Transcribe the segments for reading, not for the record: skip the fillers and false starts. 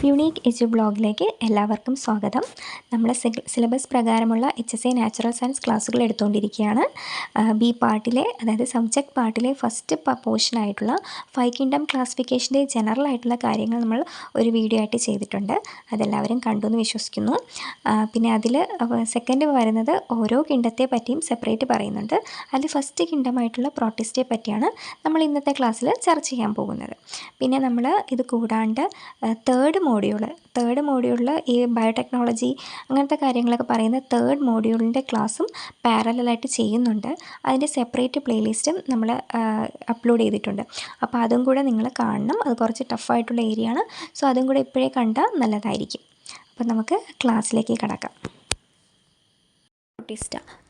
Unique എജു ബ്ലോഗിലേക്ക് എല്ലാവർക്കും സ്വാഗതം. നമ്മുടെ സിലബസ് പ്രകാരമുള്ള HSA നാച്ചുറൽ സയൻസ് ക്ലാസ്സുകൾ എടുത്തുകൊണ്ടിരിക്കുകയാണ്. ബി പാർട്ടിലെ, അതായത് സബ്ജക്റ്റ് പാർട്ടിലെ ഫസ്റ്റ് പോർഷനായിട്ടുള്ള 5 കിങ്ഡം ക്ലാസിഫിക്കേഷൻ്റെ ജനറൽ ആയിട്ടുള്ള കാര്യങ്ങൾ നമ്മൾ ഒരു വീഡിയോ ആയിട്ട് ചെയ്തിട്ടുണ്ട്. അതെല്ലാവരും കണ്ടു എന്ന് വിശ്വസിക്കുന്നു. പിന്നെ അതിൽ സെക്കൻഡ് വരുന്നത് ഓരോ കിങ്ഡത്തെ പറ്റിയും സെപ്പറേറ്റ് പറയുന്നുണ്ട്. അതിൽ ഫസ്റ്റ് കിങ്ഡമായിട്ടുള്ള പ്രോട്ടിസ്റ്റയെ പറ്റിയാണ് നമ്മൾ ഇന്നത്തെ ക്ലാസ്സിൽ ചർച്ച ചെയ്യാൻ പോകുന്നത്. പിന്നെ നമ്മൾ ഇത് കൂടാണ്ട് തേർഡ് മോഡ്യൂളിൽ ഈ ബയോടെക്നോളജി അങ്ങനത്തെ കാര്യങ്ങളൊക്കെ പറയുന്ന തേർഡ് മോഡ്യൂളിൻ്റെ ക്ലാസ്സും പാരലായിട്ട് ചെയ്യുന്നുണ്ട്. അതിൻ്റെ സെപ്പറേറ്റ് പ്ലേലിസ്റ്റും നമ്മൾ അപ്ലോഡ് ചെയ്തിട്ടുണ്ട്. അപ്പോൾ അതും കൂടെ നിങ്ങൾ കാണണം. അത് കുറച്ച് ടഫായിട്ടുള്ള ഏരിയ ആണ്. സോ അതും കൂടെ ഇപ്പോഴേ കണ്ടാൽ നല്ലതായിരിക്കും. അപ്പോൾ നമുക്ക് ക്ലാസ്സിലേക്ക് കടക്കാം.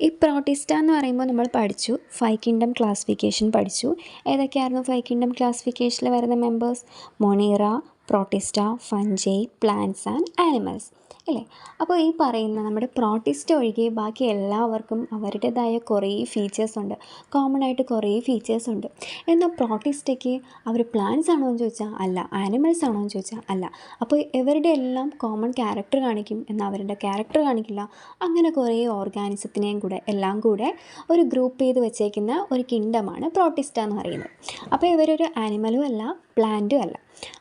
ഈ പ്രോട്ടിസ്റ്റ എന്ന് പറയുമ്പോൾ നമ്മൾ പഠിച്ചു 5 കിങ്ഡം ക്ലാസിഫിക്കേഷൻ പഠിച്ചു. ഏതൊക്കെയായിരുന്നു 5 കിങ്ഡം ക്ലാസിഫിക്കേഷനിൽ വരുന്ന members? Monera, protista, fungi, plants and animals അല്ലേ? അപ്പോൾ ഈ പറയുന്ന നമ്മുടെ പ്രോട്ടിസ്റ്റ ഒഴികെ ബാക്കി എല്ലാവർക്കും അവരുടേതായ കുറേ ഫീച്ചേഴ്സ് ഉണ്ട്. കോമൺ ആയിട്ട് കുറേ ഫീച്ചേഴ്സ് ഉണ്ട്. എന്നാൽ പ്രോട്ടിസ്റ്റയ്ക്ക് അവർ പ്ലാന്റ്സ് ആണോ എന്ന് ചോദിച്ചാൽ അല്ല, ആനിമൽസ് ആണോ എന്ന് ചോദിച്ചാൽ അല്ല. അപ്പോൾ ഇവരുടെ എല്ലാം കോമൺ ക്യാരക്ടർ കാണിക്കും, എന്നാൽ അവരുടെ ക്യാരക്ടർ കാണിക്കില്ല. അങ്ങനെ കുറേ ഓർഗാനിസത്തിനെയും കൂടെ എല്ലാം കൂടെ ഒരു ഗ്രൂപ്പ് ചെയ്ത് വെച്ചേക്കുന്ന ഒരു കിങ്ഡമാണ് പ്രോട്ടിസ്റ്റ എന്ന് പറയുന്നത്. അപ്പോൾ ഇവരൊരു ആനിമലും അല്ല, പ്ലാന്റും അല്ല.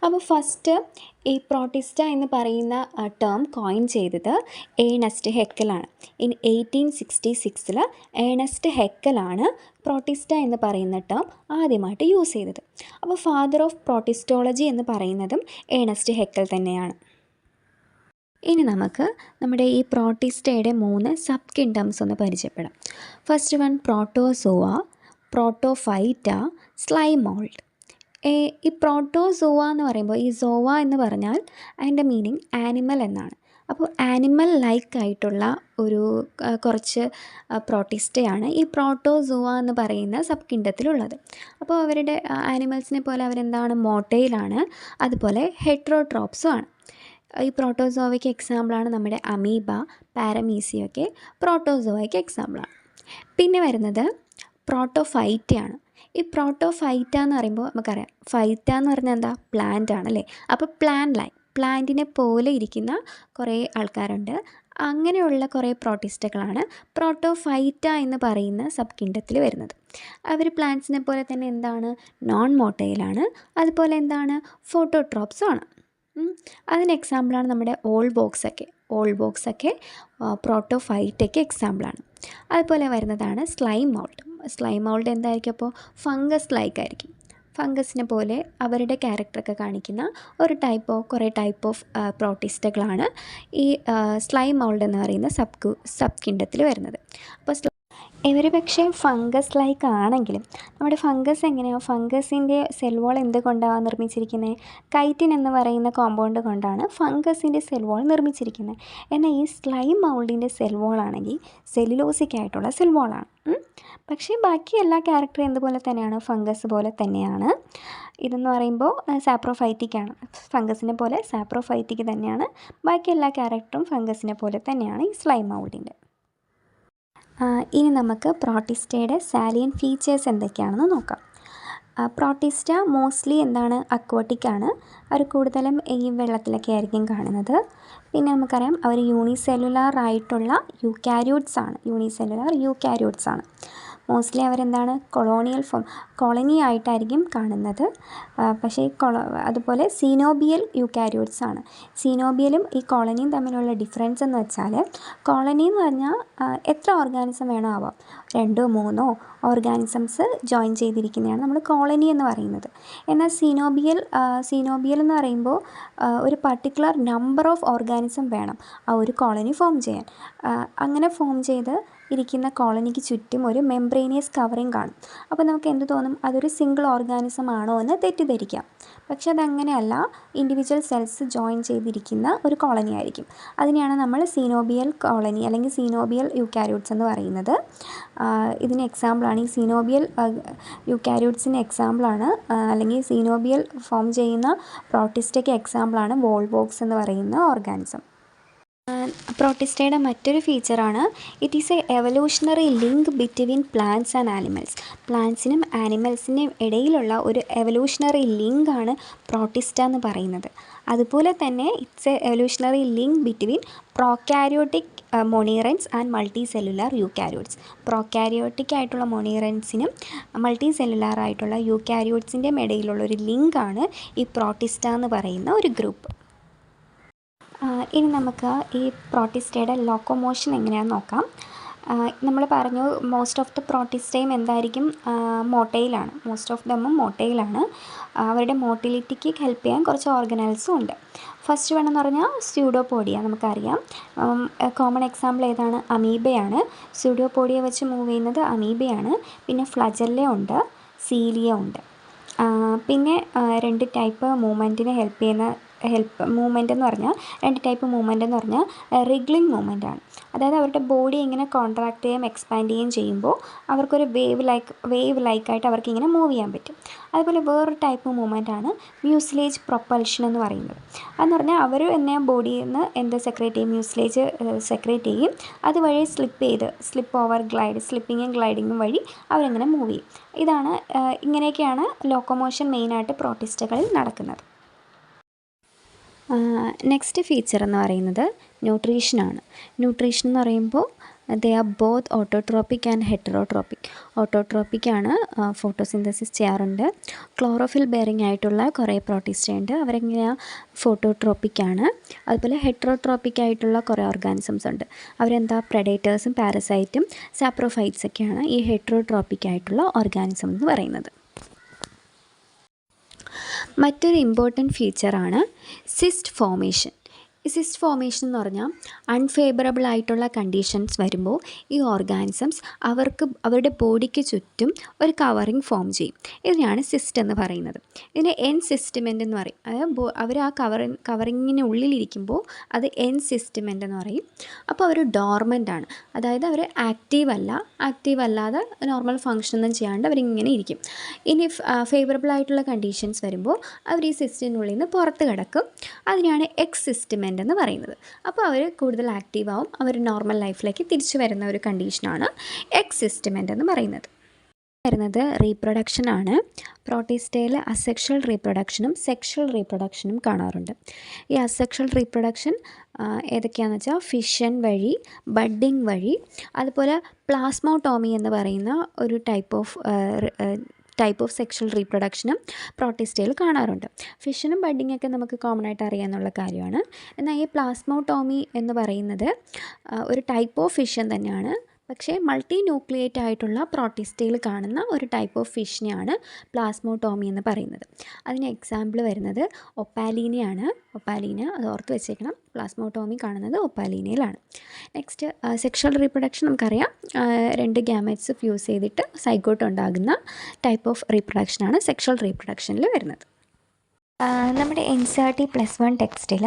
അപ്പോൾ ഫസ്റ്റ് ഈ പ്രോട്ടിസ്റ്റ എന്ന് പറയുന്ന ടേം കോയിൻ ചെയ്തത് ഏണസ്റ്റ് ഹെക്കലാണ്. ഇൻ 1866 ഏണസ്റ്റ് ഹെക്കലാണ് പ്രോട്ടിസ്റ്റ എന്ന് പറയുന്ന ടേം ആദ്യമായിട്ട് യൂസ് ചെയ്തത്. അപ്പോൾ ഫാദർ ഓഫ് പ്രോട്ടിസ്റ്റോളജി എന്ന് പറയുന്നതും ഏണസ്റ്റ് ഹെക്കൽ തന്നെയാണ്. ഇനി നമുക്ക് നമ്മുടെ ഈ പ്രോട്ടിസ്റ്റയുടെ 3 സബ് കിങ്ഡംസ് ഒന്ന് പരിചയപ്പെടാം. First one protozoa, protophyta, slime mould. ഈ പ്രോട്ടോസോവ എന്ന് പറയുമ്പോൾ ഈ സോവ എന്ന് പറഞ്ഞാൽ അതിൻ്റെ മീനിങ് ആനിമൽ എന്നാണ്. അപ്പോൾ ആനിമൽ ലൈക്ക് ആയിട്ടുള്ള ഒരു കുറച്ച് പ്രോട്ടിസ്റ്റയാണ് ഈ പ്രോട്ടോസോവ എന്ന് പറയുന്ന സബ് കിങ്ഡത്തിലുള്ളത്. അപ്പോൾ അവരുടെ ആനിമൽസിനെ പോലെ അവരെന്താണ്, മോട്ടയിലാണ്, അതുപോലെ ഹെട്രോട്രോപ്സും ആണ്. ഈ പ്രോട്ടോസോവയ്ക്ക് എക്സാമ്പിളാണ് നമ്മുടെ അമീബ, പാരമീസിയൊക്കെ പ്രോട്ടോസോവയ്ക്ക് എക്സാമ്പിളാണ്. പിന്നെ വരുന്നത് പ്രോട്ടോഫൈറ്റയാണ്. ഈ പ്രോട്ടോഫൈറ്റ എന്ന് പറയുമ്പോൾ നമുക്കറിയാം, ഫൈറ്റ എന്ന് പറഞ്ഞാൽ എന്താ, പ്ലാന്റ് ആണല്ലേ. അപ്പോൾ പ്ലാന്റിനെ പോലെ ഇരിക്കുന്ന കുറേ ആൾക്കാരുണ്ട്. അങ്ങനെയുള്ള കുറേ പ്രോട്ടിസ്റ്റകളാണ് പ്രോട്ടോഫൈറ്റ എന്ന് പറയുന്ന സബ് കിങ്ഡത്തിൽ വരുന്നത്. അവർ പ്ലാന്റ്സിനെ പോലെ തന്നെ എന്താണ്, നോൺ മോട്ടയിലാണ്, അതുപോലെ എന്താണ്, ഫോട്ടോട്രോപ്സും ആണ്. അതിന് എക്സാമ്പിളാണ് നമ്മുടെ ഓൾ ബോക്സൊക്കെ പ്രോട്ടോഫൈറ്റയ്ക്ക് എക്സാമ്പിളാണ്. അതുപോലെ വരുന്നതാണ് സ്ലൈം മൗൾഡ് എന്തായിരിക്കും, അപ്പോൾ ഫംഗസ് ലൈക്ക് ആയിരിക്കും. ഫംഗസിനെ പോലെ അവരുടെ ക്യാരക്ടറൊക്കെ കാണിക്കുന്ന കുറേ ടൈപ്പ് ഓഫ് പ്രോട്ടിസ്റ്റകളാണ് ഈ സ്ലൈം മൗൾഡ് എന്ന് പറയുന്ന സബ് കിങ്ഡത്തിൽ വരുന്നത്. അപ്പോൾ ഇവർ പക്ഷേ ഫംഗസ് ലൈക്ക് ആണെങ്കിലും നമ്മുടെ ഫംഗസ് എങ്ങനെയാണ്, ഫംഗസിൻ്റെ സെൽ വാൾ എന്തുകൊണ്ടാണ് നിർമ്മിച്ചിരിക്കുന്നത്? കൈറ്റിൻ എന്ന് പറയുന്ന കോമ്പൗണ്ട് കൊണ്ടാണ് ഫംഗസിൻ്റെ സെൽ വാൾ നിർമ്മിച്ചിരിക്കുന്നത്. എന്നാൽ ഈ സ്ലൈം മൗൾഡിൻ്റെ സെൽ വാൾ ആണെങ്കിൽ സെല്ലുലോസിക് ആയിട്ടുള്ള സെൽ വാളാണ്. പക്ഷേ ബാക്കി എല്ലാ ക്യാരക്ടറും എന്തുപോലെ തന്നെയാണ്, ഫംഗസ് പോലെ തന്നെയാണ്. ഇതെന്ന് പറയുമ്പോൾ സാപ്രോഫൈറ്റിക്കാണ്, ഫംഗസിനെ പോലെ സാപ്രോഫൈറ്റിക് തന്നെയാണ്. ബാക്കി എല്ലാ ക്യാരക്ടറും ഫംഗസിനെ പോലെ തന്നെയാണ് ഈ സ്ലൈം മൗൾഡിൻ്റെ. ഇനി നമുക്ക് പ്രോട്ടിസ്റ്റയുടെ സാലിയൻ ഫീച്ചേഴ്സ് എന്തൊക്കെയാണെന്ന് നോക്കാം. പ്രോട്ടിസ്റ്റ മോസ്റ്റ്ലി എന്താണ്, അക്വാട്ടിക്കാണ്. അവർ കൂടുതലും ഈ വെള്ളത്തിലൊക്കെ ആയിരിക്കും കാണുന്നത്. പിന്നെ നമുക്കറിയാം അവർ യൂണിസെല്ലുലാർ ആയിട്ടുള്ള യൂക്കാരിയോട്സ് ആണ്. മോസ്റ്റ്ലി അവരെന്താണ്, കോളനി ആയിട്ടായിരിക്കും കാണുന്നത്. പക്ഷേ അതുപോലെ സീനോബിയൽ യൂക്കാരിയോട്സ് ആണ്. സീനോബിയലും ഈ കോളനിയും തമ്മിലുള്ള ഡിഫറൻസ് എന്ന് വെച്ചാൽ, കോളനി എന്ന് പറഞ്ഞാൽ എത്ര ഓർഗാനിസം വേണോ ആവാം, 2 3 ഓർഗാനിസംസ് ജോയിൻ ചെയ്തിരിക്കുന്നതാണ് നമ്മൾ കോളനി എന്ന് പറയുന്നത്. എന്നാൽ സീനോബിയൽ എന്ന് പറയുമ്പോൾ ഒരു പർട്ടിക്കുലർ നമ്പർ ഓഫ് ഓർഗാനിസം വേണം ആ ഒരു കോളനി ഫോം ചെയ്യാൻ. അങ്ങനെ ഫോം ചെയ്ത് ഇരിക്കുന്ന കോളനിക്ക് ചുറ്റും ഒരു മെംബ്രേനിയസ് കവറിങ് കാണും. അപ്പോൾ നമുക്ക് എന്ത് തോന്നും, അതൊരു സിംഗിൾ ഓർഗാനിസം ആണോ എന്ന് തെറ്റിദ്ധരിക്കാം. പക്ഷെ അതങ്ങനെയല്ല, ഇൻഡിവിജ്വൽ സെൽസ് ജോയിൻ ചെയ്തിരിക്കുന്ന ഒരു കോളനി ആയിരിക്കും. അതിനെയാണ് നമ്മൾ സീനോബിയൽ കോളനി അല്ലെങ്കിൽ സീനോബിയൽ യൂക്കാരിയോട്സ് എന്ന് പറയുന്നത്. ഇതിന് എക്സാമ്പിളാണ് ഈ സീനോബിയൽ യൂക്കാരിയോട്സിന് എക്സാമ്പിളാണ്, അല്ലെങ്കിൽ സീനോബിയൽ ഫോം ചെയ്യുന്ന പ്രോട്ടിസ്റ്റയ്ക്ക് എക്സാമ്പിളാണ് വോൾബോക്സ് എന്ന് പറയുന്ന ഓർഗാനിസം. പ്രോട്ടിസ്റ്റയുടെ മറ്റൊരു ഫീച്ചറാണ് it is a evolutionary link between plants and animals. പ്ലാന്റ്സിനും ആനിമൽസിനും ഇടയിലുള്ള ഒരു എവല്യൂഷണറി ലിങ്കാണ് പ്രോട്ടിസ്റ്റ എന്ന് പറയുന്നത്. അതുപോലെ തന്നെ it's a evolutionary link between prokaryotic monerans and multi cellular eukaryotes. Prokaryotic ആയിട്ടുള്ള മൊണീറൻസിനും മൾട്ടി സെല്ലുലാർ ആയിട്ടുള്ള യൂക്കാരിയോട്സിൻ്റെയും ഇടയിലുള്ള ഒരു ലിങ്കാണ് ഈ പ്രോട്ടിസ്റ്റ എന്ന് പറയുന്ന ഒരു ഗ്രൂപ്പ്. ഇനി നമുക്ക് ഈ പ്രോട്ടിസ്റ്റയുടെ ലോക്കോമോഷൻ എങ്ങനെയാണെന്ന് നോക്കാം. നമ്മൾ പറഞ്ഞു മോസ്റ്റ് ഓഫ് ദ പ്രോട്ടിസ്റ്റയും എന്തായിരിക്കും, മോട്ടയിലാണ്. Most of ദമ്മും മോട്ടയിലാണ്. അവരുടെ മോട്ടിലിറ്റിക്ക് ഹെൽപ്പ് ചെയ്യാൻ കുറച്ച് ഓർഗനൽസും ഉണ്ട്. ഫസ്റ്റ് വേണമെന്ന് പറഞ്ഞാൽ സ്യൂഡോപോഡിയ. നമുക്കറിയാം കോമൺ എക്സാമ്പിൾ ഏതാണ്, അമീബയാണ്. സ്യൂഡോപോഡിയ വെച്ച് മൂവ് ചെയ്യുന്നത് അമീബയാണ്. പിന്നെ ഫ്ലജല്ല ഉണ്ട്, സീലിയ ഉണ്ട്. പിന്നെ രണ്ട് ടൈപ്പ് മൂവ്മെൻറ്റിനെ ഹെൽപ്പ് ചെയ്യുന്ന മൂവ്മെൻ്റ് എന്ന് പറഞ്ഞാൽ രണ്ട് ടൈപ്പ് മൂവ്മെൻ്റ് എന്ന് പറഞ്ഞാൽ റിഗ്ലിംഗ് മൂവ്മെൻ്റ് ആണ്. അതായത് അവരുടെ ബോഡി ഇങ്ങനെ കോൺട്രാക്ട് ചെയ്യുകയും എക്സ്പാൻഡ് ചെയ്യുകയും ചെയ്യുമ്പോൾ അവർക്കൊരു വേവ് ലൈക്കായിട്ട് അവർക്ക് ഇങ്ങനെ മൂവ് ചെയ്യാൻ പറ്റും. അതുപോലെ വേറൊരു ടൈപ്പ് മൂവ്മെൻ്റ് ആണ് മ്യൂസിലേജ് പ്രൊപ്പൽഷൻ എന്ന് പറയുന്നത്. അതെന്ന് പറഞ്ഞാൽ അവർ തന്നെ ബോഡിയിൽ നിന്ന് എന്ത് സെക്രേറ്റ് ചെയ്യും, മ്യൂസിലേജ് സെക്രേറ്റ് ചെയ്യും. അതുവഴി സ്ലിപ്പ് ഓവർ ഗ്ലൈഡ്, സ്ലിപ്പിങ്ങും ഗ്ലൈഡിങ്ങും വഴി അവരങ്ങനെ മൂവ് ചെയ്യും. ഇങ്ങനെയൊക്കെയാണ് ലോക്കോമോഷൻ മെയിനായിട്ട് പ്രോട്ടിസ്റ്റകളിൽ നടക്കുന്നത്. നെക്സ്റ്റ് ഫീച്ചർ എന്ന് പറയുന്നത് ന്യൂട്രീഷനാണ്. ന്യൂട്രീഷൻ എന്ന് പറയുമ്പോൾ they are both autotrophic and heterotrophic. Autotrophic ആണ്, ഫോട്ടോസിന്തസിസ് ചെയ്യാറുണ്ട്. ക്ലോറോഫിൽ ബെയറിംഗ് ആയിട്ടുള്ള കുറേ പ്രോട്ടിസ്റ്റ ഉണ്ട്, അവരെങ്ങനെയാണ് ഫോട്ടോട്രോപ്പിക് ആണ്. അതുപോലെ ഹെറ്ററോട്രോപ്പിക് ആയിട്ടുള്ള കുറേ ഓർഗാനിസംസ് ഉണ്ട്, അവരെന്താ പ്രഡേറ്റേഴ്സും പാരസൈറ്റും സാപ്രോഫൈറ്റ്സ് ഒക്കെയാണ് ഈ ഹെറ്ററോട്രോപ്പിക് ആയിട്ടുള്ള ഓർഗാനിസം എന്ന് പറയുന്നത്. മറ്റൊരു ഇമ്പോർട്ടൻറ്റ് ഫീച്ചറാണ് സിസ്റ്റ് ഫോമേഷൻ. ഈ സിസ്റ്റ് ഫോമേഷൻ എന്ന് പറഞ്ഞാൽ അൺഫേവറബിൾ ആയിട്ടുള്ള കണ്ടീഷൻസ് വരുമ്പോൾ ഈ ഓർഗാനിസംസ് അവരുടെ ബോഡിക്ക് ചുറ്റും ഒരു കവറിങ് ഫോം ചെയ്യും. ഇതിനെയാണ് സിസ്റ്റ് എന്ന് പറയുന്നത്. ഇതിനെ എൻ സിസ്റ്റമെൻ്റ് എന്ന് പറയും. അതായത് അവർ ആ കവറിങ്ങിനുള്ളിലിരിക്കുമ്പോൾ അത് എൻ സിസ്റ്റമെൻ്റ് എന്ന് പറയും. അപ്പോൾ അവർ ഡോർമൻ്റ് ആണ്, അതായത് അവർ ആക്റ്റീവ് അല്ലാതെ നോർമൽ ഫങ്ഷനൊന്നും ചെയ്യാണ്ട് അവരിങ്ങനെ ഇരിക്കും. ഇനി ഫേവറബിൾ ആയിട്ടുള്ള കണ്ടീഷൻസ് വരുമ്പോൾ അവർ ഈ സിസ്റ്റിനുള്ളിൽ നിന്ന് പുറത്ത് കിടക്കും. അതിനെയാണ് എക്സ് സിസ്റ്റമെൻ്റ് എന്ന് പറയുന്നത്. അപ്പോൾ അവർ കൂടുതൽ ആക്റ്റീവ് ആവും, അവർ നോർമൽ ലൈഫിലേക്ക് തിരിച്ചു വരുന്ന ഒരു കണ്ടീഷനാണ് എക്സ് സിസ്റ്റമെൻ്റ് എന്ന് പറയുന്നത്. വരുന്നത് റീപ്രൊഡക്ഷൻ ആണ്. പ്രോട്ടിസ്റ്റയിൽ അസെക്ഷൽ റീപ്രൊഡക്ഷനും സെക്ഷൽ റീപ്രൊഡക്ഷനും കാണാറുണ്ട്. ഈ അസെക്ഷൽ റീപ്രൊഡക്ഷൻ ഏതൊക്കെയാണെന്ന് വെച്ചാൽ ഫിഷൻ വഴി, ബഡ്ഡിങ് വഴി, അതുപോലെ പ്ലാസ്മോട്ടോമി എന്ന് പറയുന്ന ഒരു ടൈപ്പ് ഓഫ് സെക്ഷൽ റീപ്രൊഡക്ഷനും പ്രോട്ടിസ്റ്റയിൽ കാണാറുണ്ട്. ഫിഷനും ബഡ്ഡിങ്ങൊക്കെ നമുക്ക് കോമൺ ആയിട്ട് അറിയാമെന്നുള്ള കാര്യമാണ്. എന്നാൽ ഈ പ്ലാസ്മോട്ടോമി എന്ന് പറയുന്നത് ഒരു ടൈപ്പ് ഓഫ് ഫിഷൻ തന്നെയാണ്, പക്ഷേ മൾട്ടി ന്യൂക്ലിയേറ്റ് ആയിട്ടുള്ള പ്രോട്ടിസ്റ്റയിൽ കാണുന്ന ഒരു ടൈപ്പ് ഓഫ് ഫിഷിനെയാണ് പ്ലാസ്മോട്ടോമി എന്ന് പറയുന്നത്. അതിന് എക്സാമ്പിൾ വരുന്നത് ഒപ്പാലീനയാണ്. അത് ഓർത്ത് വെച്ചേക്കണം, പ്ലാസ്മോട്ടോമി കാണുന്നത് ഒപ്പാലീനയിലാണ്. നെക്സ്റ്റ് സെക്ഷൽ റീപ്രൊഡക്ഷൻ നമുക്കറിയാം, രണ്ട് ഗ്യാമറ്റ്സ് ഫ്യൂസ് ചെയ്തിട്ട് സൈഗോട്ട് ഉണ്ടാകുന്ന ടൈപ്പ് ഓഫ് റീപ്രൊഡക്ഷനാണ് സെക്ഷൽ റീപ്രൊഡക്ഷനിൽ വരുന്നത്. നമ്മുടെ NCERT+1 ടെക്സ്റ്റിൽ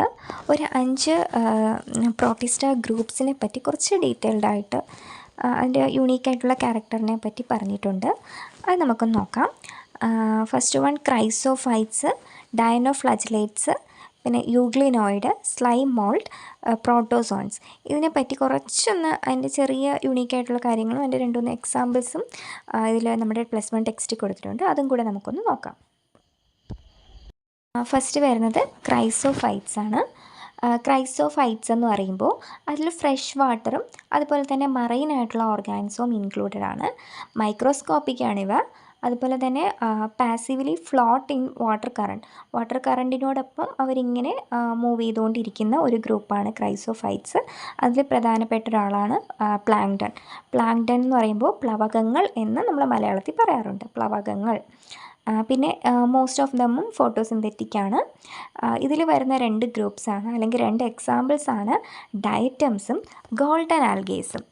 ഒരു 5 പ്രോട്ടിസ്റ്റ ഗ്രൂപ്പ്സിനെ പറ്റി കുറച്ച് ഡീറ്റെയിൽഡായിട്ട് അതിൻ്റെ യുണീക്കായിട്ടുള്ള ക്യാരക്ടറിനെ പറ്റി പറഞ്ഞിട്ടുണ്ട്. അത് നമുക്കൊന്ന് നോക്കാം. ഫസ്റ്റ് വൺ ക്രൈസോഫൈറ്റ്സ്, ഡയനോഫ്ലജലേറ്റ്സ്, പിന്നെ യൂഗ്ലിനോയിഡ്, സ്ലൈം മോൾഡ്, പ്രോട്ടോസോൺസ്. ഇതിനെപ്പറ്റി കുറച്ചൊന്ന് അതിൻ്റെ ചെറിയ യുണീക്കായിട്ടുള്ള കാര്യങ്ങളും അതിൻ്റെ 2-3 എക്സാമ്പിൾസും ഇതിൽ നമ്മുടെ +1 ടെക്സ്റ്റിൽ കൊടുത്തിട്ടുണ്ട്. അതും കൂടെ നമുക്കൊന്ന് നോക്കാം. ഫസ്റ്റ് വരുന്നത് ക്രൈസോഫൈറ്റ്സ് ആണ്. ക്രൈസോഫൈറ്റ്സ് എന്ന് പറയുമ്പോൾ അതിൽ ഫ്രഷ് വാട്ടറും അതുപോലെ തന്നെ മറൈനായിട്ടുള്ള ഓർഗാനിസവും ഇൻക്ലൂഡഡ് ആണ്. മൈക്രോസ്കോപ്പിക്കാണിവ. അതുപോലെ തന്നെ പാസീവ്ലി ഫ്ലോട്ട് ഇൻ വാട്ടർ കറണ്ടിനോടൊപ്പം അവരിങ്ങനെ മൂവ് ചെയ്തുകൊണ്ടിരിക്കുന്ന ഒരു ഗ്രൂപ്പാണ് ക്രൈസോഫൈറ്റ്സ്. അതിൽ പ്രധാനപ്പെട്ട ഒരാളാണ് പ്ലാങ്ക്ടൺ എന്ന് പറയുമ്പോൾ പ്ലവകങ്ങൾ എന്ന് നമ്മൾ മലയാളത്തിൽ പറയാറുണ്ട്, പ്ലവകങ്ങൾ. പിന്നെ മോസ്റ്റ് ഓഫ് ദമ്മും ഫോട്ടോസിന്തറ്റിക്കാണ്. ഇതിൽ വരുന്ന 2 ഗ്രൂപ്പ്സാണ് അല്ലെങ്കിൽ 2 എക്സാമ്പിൾസാണ് ഡയറ്റംസും ഗോൾഡൻ ആൽഗേസും.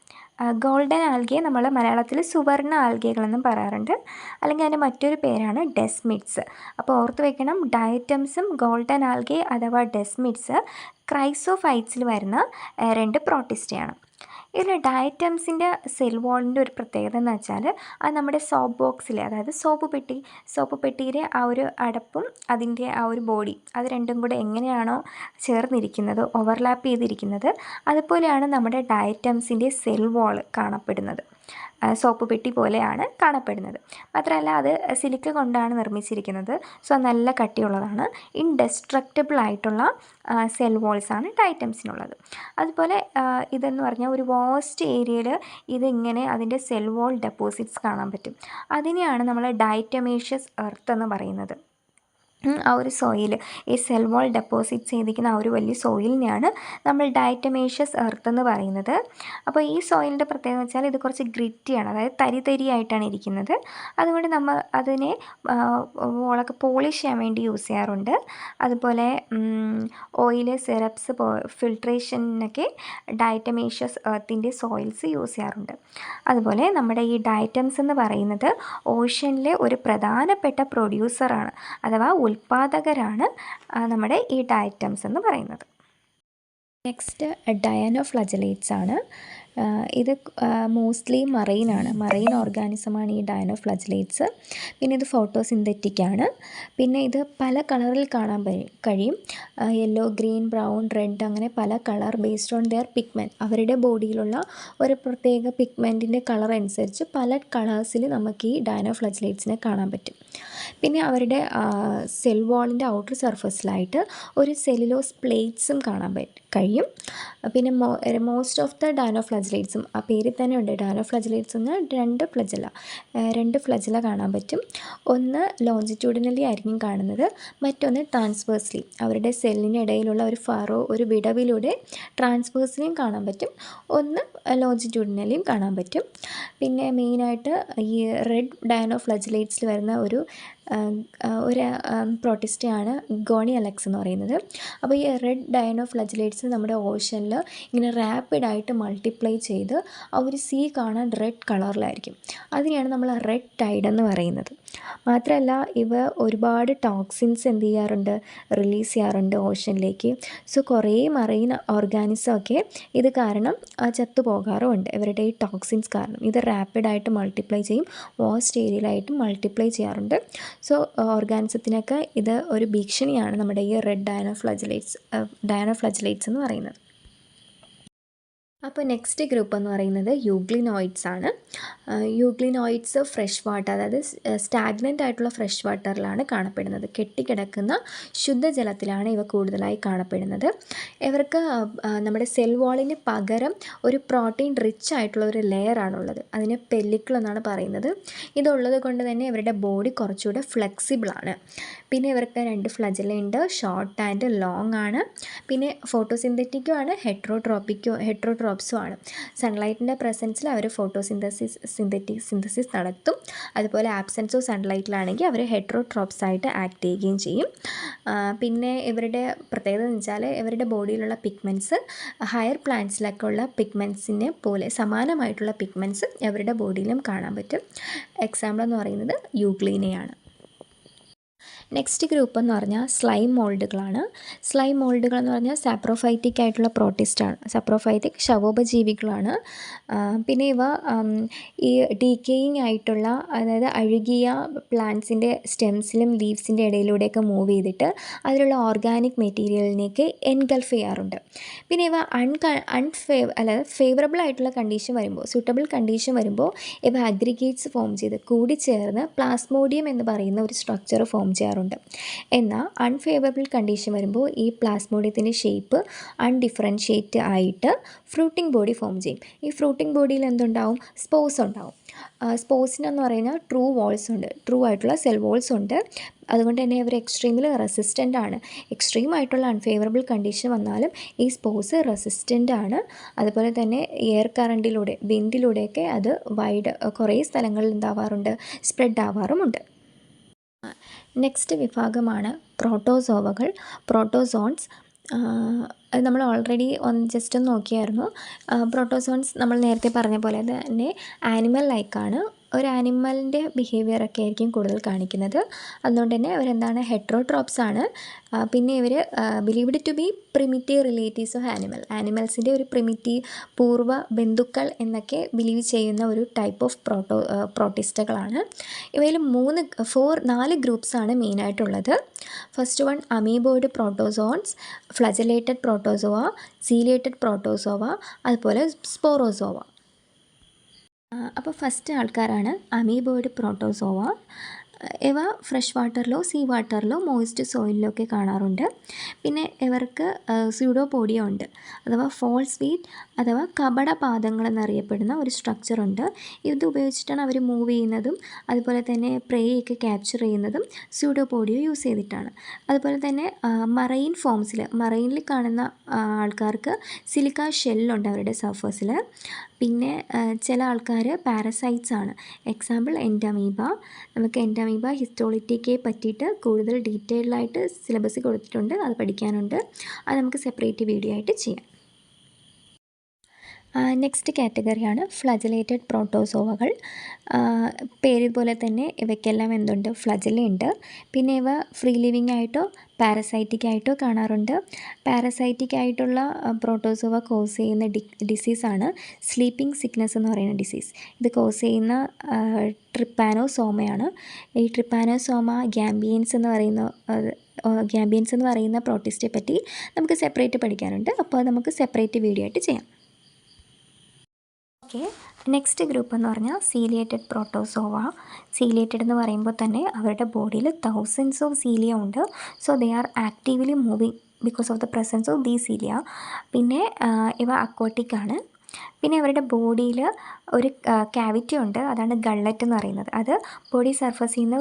ഗോൾഡൻ ആൽഗയെ നമ്മൾ മലയാളത്തിൽ സുവർണ ആൽഗകളെന്നും പറയാറുണ്ട്, അല്ലെങ്കിൽ അതിൻ്റെ മറ്റൊരു പേരാണ് ഡെസ്മിഡ്സ്. അപ്പോൾ ഓർത്ത് വെക്കണം, ഡയറ്റംസും ഗോൾഡൻ ആൽഗെ അഥവാ ഡെസ്മിഡ്സ് ക്രൈസോഫൈറ്റ്സിൽ വരുന്ന 2 പ്രോട്ടിസ്റ്റയാണ്. ഇതിൽ ഡയറ്റംസിൻ്റെ സെൽ വാളിൻ്റെ ഒരു പ്രത്യേകത എന്ന് വെച്ചാൽ അത് നമ്മുടെ സോപ്പ് ബോക്സിലെ, അതായത് സോപ്പ് പെട്ടിയിലെ ആ ഒരു അടപ്പും അതിൻ്റെ ആ ഒരു ബോഡി, അത് രണ്ടും കൂടെ എങ്ങനെയാണോ ചേർന്നിരിക്കുന്നത്, ഓവർലാപ്പ് ചെയ്തിരിക്കുന്നത്, അതുപോലെയാണ് നമ്മുടെ ഡയറ്റംസിൻ്റെ സെൽ വാൾ കാണപ്പെടുന്നത്. സോപ്പ് പെട്ടി പോലെയാണ് കാണപ്പെടുന്നത്. മാത്രമല്ല അത് സിലിക്ക കൊണ്ടാണ് നിർമ്മിച്ചിരിക്കുന്നത്. സോ നല്ല കട്ടിയുള്ളതാണ്. ഇൻഡെസ്ട്രക്റ്റബിൾ ആയിട്ടുള്ള സെൽ വാൾസാണ് ഡയറ്റംസിനുള്ളത്. അതുപോലെ ഇതെന്ന് പറഞ്ഞാൽ ഒരു വാസ്റ്റ് ഏരിയയിൽ ഇതിങ്ങനെ അതിൻ്റെ സെൽ വാൾ ഡെപ്പോസിറ്റ്സ് കാണാൻ പറ്റും. അതിനെയാണ് നമ്മൾ ഡയറ്റമേഷ്യസ് എർത്ത് എന്ന് പറയുന്നത്. ആ ഒരു സോയിൽ, ഈ സെൽ വാൾ ഡെപ്പോസിറ്റ് ചെയ്തിരിക്കുന്ന ആ ഒരു വലിയ സോയിലിനെയാണ് നമ്മൾ ഡയറ്റമേഷ്യസ് എർത്ത് എന്ന് പറയുന്നത്. അപ്പോൾ ഈ സോയിലിൻ്റെ പ്രത്യേകത എന്ന് വെച്ചാൽ ഇത് കുറച്ച് ഗ്രിറ്റിയാണ്, അതായത് തരിയായിട്ടാണ് ഇരിക്കുന്നത്. അതുകൊണ്ട് നമ്മൾ അതിനെ വോളൊക്കെ പോളിഷ് ചെയ്യാൻ വേണ്ടി യൂസ് ചെയ്യാറുണ്ട്. അതുപോലെ ഓയിൽ, സിറപ്സ്, ഫിൽട്രേഷനൊക്കെ ഡയറ്റമേഷ്യസ് എർത്തിൻ്റെ സോയിൽസ് യൂസ് ചെയ്യാറുണ്ട്. അതുപോലെ നമ്മുടെ ഈ ഡയറ്റംസ് എന്ന് പറയുന്നത് ഓഷ്യനിലെ ഒരു പ്രധാനപ്പെട്ട പ്രൊഡ്യൂസറാണ്, അഥവാ ഉൽപ്പാദകരാണ് നമ്മുടെ ഈ ഡയറ്റംസ് എന്ന് പറയുന്നത്. നെക്സ്റ്റ് ഡയനോഫ്ലജലേറ്റ്സ് ആണ്. ഇത് മോസ്റ്റ്ലി മറൈൻ ഓർഗാനിസമാണ് ഈ ഡയനോഫ്ലജലേറ്റ്സ്. പിന്നെ ഇത് ഫോട്ടോസിന്തറ്റിക് ആണ്. പിന്നെ ഇത് പല കളറിൽ കാണാൻ കഴിയും. യെല്ലോ, ഗ്രീൻ, ബ്രൗൺ, റെഡ്, അങ്ങനെ പല colour based on their pigment. അവരുടെ ബോഡിയിലുള്ള ഒരു പ്രത്യേക പിഗ്മെൻറ്റിൻ്റെ കളർ അനുസരിച്ച് പല കളേഴ്സിൽ നമുക്ക് ഈ ഡയനോഫ്ലജലേറ്റ്സിനെ കാണാൻ പറ്റും. പിന്നെ അവരുടെ സെൽ വാളിൻ്റെ ഔട്ടർ സർഫസിലായിട്ട് ഒരു സെല്ലുലോസ് പ്ലേറ്റ്സും കാണാൻ കഴിയും. പിന്നെ മോസ്റ്റ് ഓഫ് ദ ഡയനോഫ്ലജലേറ്റ്സും, ആ പേരിൽ തന്നെ ഉണ്ട് ഡയനോഫ്ലജലേറ്റ്സ് എന്ന്, രണ്ട് ഫ്ലജല കാണാൻ പറ്റും. ഒന്ന് ലോഞ്ചിറ്റ്യൂഡിനലി ആയിരിക്കും കാണുന്നത്, മറ്റൊന്ന് ട്രാൻസ്വേഴ്സ്ലി. അവരുടെ സെല്ലിനിടയിലുള്ള ഒരു ഫറോ, ഒരു വിടവിലൂടെ ട്രാൻസ്വേഴ്സ്ലിയും കാണാൻ പറ്റും, ഒന്ന് ലോഞ്ചിറ്റ്യൂഡിനലിയും കാണാൻ പറ്റും. പിന്നെ മെയിനായിട്ട് ഈ റെഡ് ഡയനോഫ്ലജലേറ്റ്സിൽ വരുന്ന ഒരു പ്രോട്ടിസ്റ്റയാണ് ഗോണി അലക്സ് എന്ന് പറയുന്നത്. അപ്പോൾ ഈ റെഡ് ഡയനോഫ്ലജലേറ്റ്സ് നമ്മുടെ ഓഷനിൽ ഇങ്ങനെ റാപ്പിഡായിട്ട് മൾട്ടിപ്ലൈ ചെയ്ത് ആ ഒരു സീ കാണാൻ റെഡ് കളറിലായിരിക്കും. അതിനെയാണ് നമ്മൾ റെഡ് ടൈഡ് എന്ന് പറയുന്നത്. മാത്രമല്ല ഇവ ഒരുപാട് ടോക്സിൻസ് റിലീസ് ചെയ്യാറുണ്ട് ഓഷനിലേക്ക്. സോ കുറേ മറൈൻ ഓർഗാനിസമൊക്കെ ഇത് കാരണം ചത്തുപോകാറുമുണ്ട്, ഇവരുടെ ഈ ടോക്സിൻസ് കാരണം. ഇത് റാപ്പിഡായിട്ട് മൾട്ടിപ്ലൈ ചെയ്യും, വാസ്റ്റ് ഏരിയയിലായിട്ട് മൾട്ടിപ്ലൈ ചെയ്യാറുണ്ട്. സോ ഓർഗാനിസത്തിനൊക്കെ ഇത് ഒരു ഭീഷണിയാണ് നമ്മുടെ ഈ റെഡ് ഡയനോഫ്ലജലേറ്റ്സ് എന്ന് പറയുന്നത്. അപ്പോൾ നെക്സ്റ്റ് ഗ്രൂപ്പ് എന്ന് പറയുന്നത് യൂഗ്ലിനോയിഡ്സ് ആണ്. യൂഗ്ലിനോയിഡ്സ് ഫ്രഷ് വാട്ടർ, അതായത് സ്റ്റാഗ്നൻ്റ് ആയിട്ടുള്ള ഫ്രഷ് വാട്ടറിലാണ് കാണപ്പെടുന്നത്. കെട്ടിക്കിടക്കുന്ന ശുദ്ധജലത്തിലാണ് ഇവ കൂടുതലായി കാണപ്പെടുന്നത്. ഇവർക്ക് നമ്മുടെ സെൽ വാളിന് പകരം ഒരു പ്രോട്ടീൻ റിച്ച് ആയിട്ടുള്ള ഒരു ലെയറാണുള്ളത്. അതിന് പെല്ലിക്കിൾ എന്നാണ് പറയുന്നത്. ഇതുള്ളത് കൊണ്ട് തന്നെ ഇവരുടെ ബോഡി കുറച്ചുകൂടെ ഫ്ലെക്സിബിളാണ്. പിന്നെ ഇവർക്ക് 2 ഫ്ലജല ഉണ്ട്, ഷോർട്ട് ആൻഡ് ലോങ് ആണ്. പിന്നെ ഫോട്ടോസിന്തറ്റിക്കും ആണ്, ഹെട്രോട്രോപ്സും ആണ്. സൺലൈറ്റിൻ്റെ പ്രസൻസിൽ അവർ സിന്തസിസ് നടത്തും. അതുപോലെ ആബ്സെൻസ് ഓഫ് സൺലൈറ്റിലാണെങ്കിൽ അവർ ഹെട്രോട്രോപ്സ് ആയിട്ട് ആക്ട് ചെയ്യുകയും ചെയ്യും. പിന്നെ ഇവരുടെ പ്രത്യേകത എന്ന് വെച്ചാൽ ഇവരുടെ ബോഡിയിലുള്ള പിഗ്മെൻറ്റ്സ് ഹയർ പ്ലാന്റ്സിലൊക്കെ ഉള്ള പിഗ്മെൻറ്റ്സിനെ പോലെ സമാനമായിട്ടുള്ള പിഗ്മെൻറ്റ്സ് അവരുടെ ബോഡിയിലും കാണാൻ പറ്റും. എക്സാമ്പിൾ എന്ന് പറയുന്നത് യൂഗ്ലീനയാണ്. നെക്സ്റ്റ് ഗ്രൂപ്പ് എന്ന് പറഞ്ഞാൽ സ്ലൈം മോൾഡുകളാണ്. സ്ലൈം മോൾഡുകൾ എന്ന് പറഞ്ഞാൽ സാപ്രോഫൈറ്റിക് ആയിട്ടുള്ള പ്രോട്ടിസ്റ്റാണ്. സാപ്രോഫൈറ്റിക് ശവോപജീവികളാണ്. പിന്നെ ഇവ ഈ ഡീക്കേയിങ് ആയിട്ടുള്ള, അതായത് അഴുകിയ പ്ലാന്റ്സിൻ്റെ സ്റ്റെംസിലും ലീവ്സിൻ്റെ ഇടയിലൂടെയൊക്കെ മൂവ് ചെയ്തിട്ട് അതിലുള്ള ഓർഗാനിക് മെറ്റീരിയലിലേക്ക് എൻഗൾഫ് ചെയ്യാറുണ്ട്. പിന്നെ ഇവ ഫേവറബിൾ ആയിട്ടുള്ള കണ്ടീഷൻ വരുമ്പോൾ, സൂട്ടബിൾ കണ്ടീഷൻ വരുമ്പോൾ ഇവ അഗ്രിഗേറ്റ്സ് ഫോം ചെയ്ത് കൂടിച്ചേർന്ന് പ്ലാസ്മോഡിയം എന്ന് പറയുന്ന ഒരു സ്ട്രക്ചർ ഫോം ചെയ്യാറുണ്ട്. എന്നാൽ അൺഫേവറബിൾ കണ്ടീഷൻ വരുമ്പോൾ ഈ പ്ലാസ്മോഡിയത്തിൻ്റെ ഷേപ്പ് അൺഡിഫറൻഷ്യേറ്റ് ആയിട്ട് ഫ്രൂട്ടിംഗ് ബോഡി ഫോം ചെയ്യും. ഈ ഫ്രൂട്ടിംഗ് ബോഡിയിൽ എന്തുണ്ടാവും? സ്പോർസ് ഉണ്ടാവും. സ്പോർസിനെന്ന് പറയുന്നത് ട്രൂ ആയിട്ടുള്ള സെൽ വോൾസ് ഉണ്ട്. അതുകൊണ്ട് തന്നെ ഇവർ എക്സ്ട്രീമിൽ റെസിസ്റ്റൻ്റ് ആണ്. എക്സ്ട്രീം ആയിട്ടുള്ള അൺഫേവറബിൾ കണ്ടീഷൻ വന്നാലും ഈ സ്പോർസ് റെസിസ്റ്റൻ്റ് ആണ്. അതുപോലെ തന്നെ എയർ കറണ്ടിലൂടെ, വിൻഡിലൂടെയൊക്കെ അത് കുറേ സ്ഥലങ്ങളിൽ സ്പ്രെഡ് ആവാറുമുണ്ട്. നെക്സ്റ്റ് വിഭാഗമാണ് പ്രോട്ടോസോൺസ്. അത് നമ്മൾ ഓൾറെഡി ജസ്റ്റ് ഒന്ന് നോക്കിയായിരുന്നു. പ്രോട്ടോസോൺസ് നമ്മൾ നേരത്തെ പറഞ്ഞ പോലെ തന്നെ ആനിമൽ ലൈക്കാണ്. ഒരു ആനിമലിൻ്റെ ബിഹേവിയറൊക്കെ ആയിരിക്കും കൂടുതൽ കാണിക്കുന്നത്. അതുകൊണ്ട് തന്നെ അവരെന്താണ് ഹെട്രോട്രോപ്സ് ആണ്. പിന്നെ ഇവർ believed to be primitive relatives of ആനിമൽസിൻ്റെ ഒരു പ്രിമിറ്റീവ് പൂർവ്വ ബന്ധുക്കൾ എന്നൊക്കെ ബിലീവ് ചെയ്യുന്ന ഒരു ടൈപ്പ് ഓഫ് പ്രോട്ടിസ്റ്റകളാണ്. ഇവയിൽ 4 ഗ്രൂപ്പ്സാണ് മെയിനായിട്ടുള്ളത്. First one amoeboid protozoans, flagellated protozoa, ciliated protozoa, അതുപോലെ സ്പോറോസോവ. അപ്പോൾ ഫസ്റ്റ് ആൾക്കാരാണ് അമീബോയിഡ് പ്രോട്ടോസോവ. ഇവ ഫ്രഷ് വാട്ടറിലോ സീ വാട്ടറിലോ മോയിസ്റ്റ് സോയിലിലോ ഒക്കെ കാണാറുണ്ട്. പിന്നെ ഇവർക്ക് സ്യൂഡോപോഡിയ ഉണ്ട്, അഥവാ ഫോൾസ് ഫീറ്റ് അഥവാ കപടപാദങ്ങൾ എന്നറിയപ്പെടുന്ന ഒരു സ്ട്രക്ചറുണ്ട്. ഇത് ഉപയോഗിച്ചിട്ടാണ് അവർ മൂവ് ചെയ്യുന്നതും അതുപോലെ തന്നെ പ്രേയൊക്കെ ക്യാപ്ചർ ചെയ്യുന്നതും സ്യൂഡോപോഡിയ യൂസ് ചെയ്തിട്ടാണ്. അതുപോലെ തന്നെ മറൈനിൽ കാണുന്ന ആൾക്കാർക്ക് സിലിക്ക ഷെല്ലുണ്ട് അവരുടെ സർഫസിൽ. പിന്നെ ചില ആൾക്കാർ പാരസൈറ്റ്സ് ആണ്. Example Entamoeba. നമുക്ക് എൻഡമീബ ഹിസ്റ്റോളിറ്റിക്കയെ പറ്റിയിട്ട് കൂടുതൽ ഡീറ്റെയിൽഡായിട്ട് സിലബസിൽ കൊടുത്തിട്ടുണ്ട്, അത് പഠിക്കാനുണ്ട്. അത് നമുക്ക് സെപ്പറേറ്റ് വീഡിയോ ആയിട്ട് ചെയ്യാം. നെക്സ്റ്റ് കാറ്റഗറിയാണ് ഫ്ലജലേറ്റഡ് പ്രോട്ടോസോവകൾ. പേര് പോലെ തന്നെ ഇവയ്ക്കെല്ലാം എന്തുണ്ട്, ഫ്ലജലുണ്ട്. പിന്നെ ഇവ ഫ്രീ ലിവിങ് ആയിട്ടോ പാരസൈറ്റിക് ആയിട്ടോ കാണാറുണ്ട്. പാരസൈറ്റിക് ആയിട്ടുള്ള പ്രോട്ടോസോവ കോസ് ചെയ്യുന്ന ഡിസീസാണ് സ്ലീപ്പിംഗ് സിക്നസ് എന്ന് പറയുന്ന ഡിസീസ്. ഇത് കോസ് ചെയ്യുന്ന ട്രിപ്പാനോസോമയാണ്. ഈ ട്രിപ്പാനോസോമ ഗ്യാമ്പിയൻസ് എന്ന് പറയുന്ന പ്രോട്ടിസ്റ്റെ പറ്റി നമുക്ക് സെപ്പറേറ്റ് പഠിക്കാനുണ്ട്. അപ്പോൾ അത് നമുക്ക് സെപ്പറേറ്റ് വീഡിയോ ആയിട്ട് ചെയ്യാം. ഓക്കെ, നെക്സ്റ്റ് ഗ്രൂപ്പ് എന്ന് പറഞ്ഞാൽ സീലിയേറ്റഡ് പ്രോട്ടോസോവ. സീലിയേറ്റഡ് എന്ന് പറയുമ്പോൾ തന്നെ അവരുടെ ബോഡിയിൽ തൗസൻഡ്സ് ഓഫ് സീലിയ ഉണ്ട്. So they are actively moving because of the presence of the cilia. പിന്നെ ഇവ അക്വാട്ടിക് ആണ്. പിന്നെ അവരുടെ ബോഡിയിൽ ഒരു ക്യാവിറ്റി ഉണ്ട്, അതാണ് ഗള്ളറ്റ് എന്ന് പറയുന്നത്. അത് ബോഡി സർഫസിൽ നിന്ന്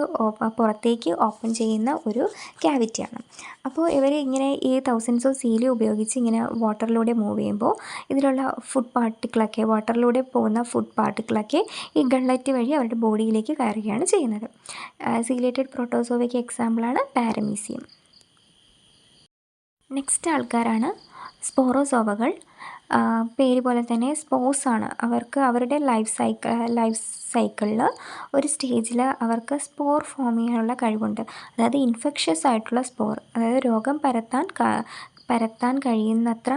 പുറത്തേക്ക് ഓപ്പൺ ചെയ്യുന്ന ഒരു ക്യാവിറ്റിയാണ്. അപ്പോൾ ഇവർ ഇങ്ങനെ ഈ തൗസൻഡ്സ് ഓഫ് സീലി ഉപയോഗിച്ച് ഇങ്ങനെ വാട്ടറിലൂടെ മൂവ് ചെയ്യുമ്പോൾ ഇതിലുള്ള വാട്ടറിലൂടെ പോകുന്ന ഫുഡ് പാർട്ടിക്കിളൊക്കെ ഈ ഗള്ളറ്റ് വഴി അവരുടെ ബോഡിയിലേക്ക് കയറുകയാണ് ചെയ്യുന്നത്. സീലിയേറ്റഡ് പ്രോട്ടോസോവയ്ക്ക് എക്സാമ്പിളാണ് പാരമീസിയം. നെക്സ്റ്റ് ആൾക്കാരാണ് സ്പോറോസോവകൾ. പേര് പോലെ തന്നെ സ്പോർസ് ആണ്. അവർക്ക് അവരുടെ ലൈഫ് സൈക്കിളിൽ ഒരു സ്റ്റേജിൽ അവർക്ക് സ്പോർ ഫോം ചെയ്യാനുള്ള കഴിവുണ്ട്. അതായത് ഇൻഫെക്ഷ്യസ് ആയിട്ടുള്ള സ്പോർ, അതായത് രോഗം പരത്താൻ കഴിയുന്നത്ര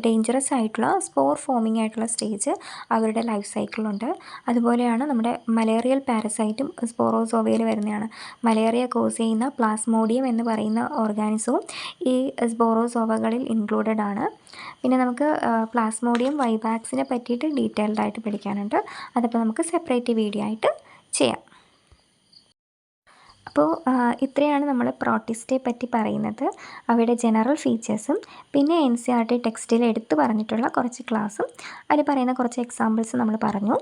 ഡേഞ്ചറസ് ആയിട്ടുള്ള സ്പോർ ഫോമിംഗ് ആയിട്ടുള്ള സ്റ്റേജ് അവരുടെ ലൈഫ് സൈക്കിളുണ്ട്. അതുപോലെയാണ് നമ്മുടെ മലേറിയൽ പാരസൈറ്റും സ്പോറോസോവയിൽ വരുന്നതാണ്. മലേറിയ കോസ് ചെയ്യുന്ന പ്ലാസ്മോഡിയം എന്ന് പറയുന്ന ഓർഗാനിസവും ഈ സ്പോറോസോവകളിൽ ഇൻക്ലൂഡഡ് ആണ്. പിന്നെ നമുക്ക് പ്ലാസ്മോഡിയം വൈവാക്സിനെ പറ്റിയിട്ട് ഡീറ്റെയിൽഡായിട്ട് പഠിക്കാനുണ്ട്. അതൊക്കെ നമുക്ക് സെപ്പറേറ്റ് വീഡിയോ ആയിട്ട് ചെയ്യാം. അപ്പോൾ ഇത്രയാണ് നമ്മൾ പ്രോട്ടിസ്റ്റെ പറ്റി പറയുന്നത്, അവയുടെ ജനറൽ ഫീച്ചേഴ്സും പിന്നെ NCERT ടെക്സ്റ്റിൽ എടുത്തു പറഞ്ഞിട്ടുള്ള കുറച്ച് ക്ലാസ്സും അതിൽ പറയുന്ന കുറച്ച് എക്സാമ്പിൾസ് നമ്മൾ പറഞ്ഞു.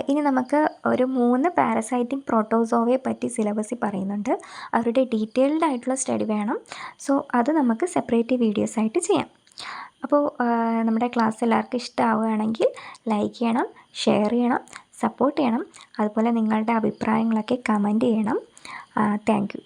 ഇനി നമുക്ക് ഒരു 3 പാരസൈറ്റിക് പ്രോട്ടോസോവയെ പറ്റി സിലബസിൽ പറയുന്നുണ്ട്. അവരുടെ ഡീറ്റെയിൽഡ് ആയിട്ടുള്ള സ്റ്റഡി വേണം. സോ അത് നമുക്ക് സെപ്പറേറ്റ് വീഡിയോസ് ആയിട്ട് ചെയ്യാം. അപ്പോൾ നമ്മുടെ ക്ലാസ് എല്ലാവർക്കും ഇഷ്ടമാവുകയാണെങ്കിൽ ലൈക്ക് ചെയ്യണം, ഷെയർ ചെയ്യണം, സപ്പോർട്ട് ചെയ്യണം. അതുപോലെ നിങ്ങളുടെ അഭിപ്രായങ്ങളൊക്കെ കമൻറ്റ് ചെയ്യണം. Thank you.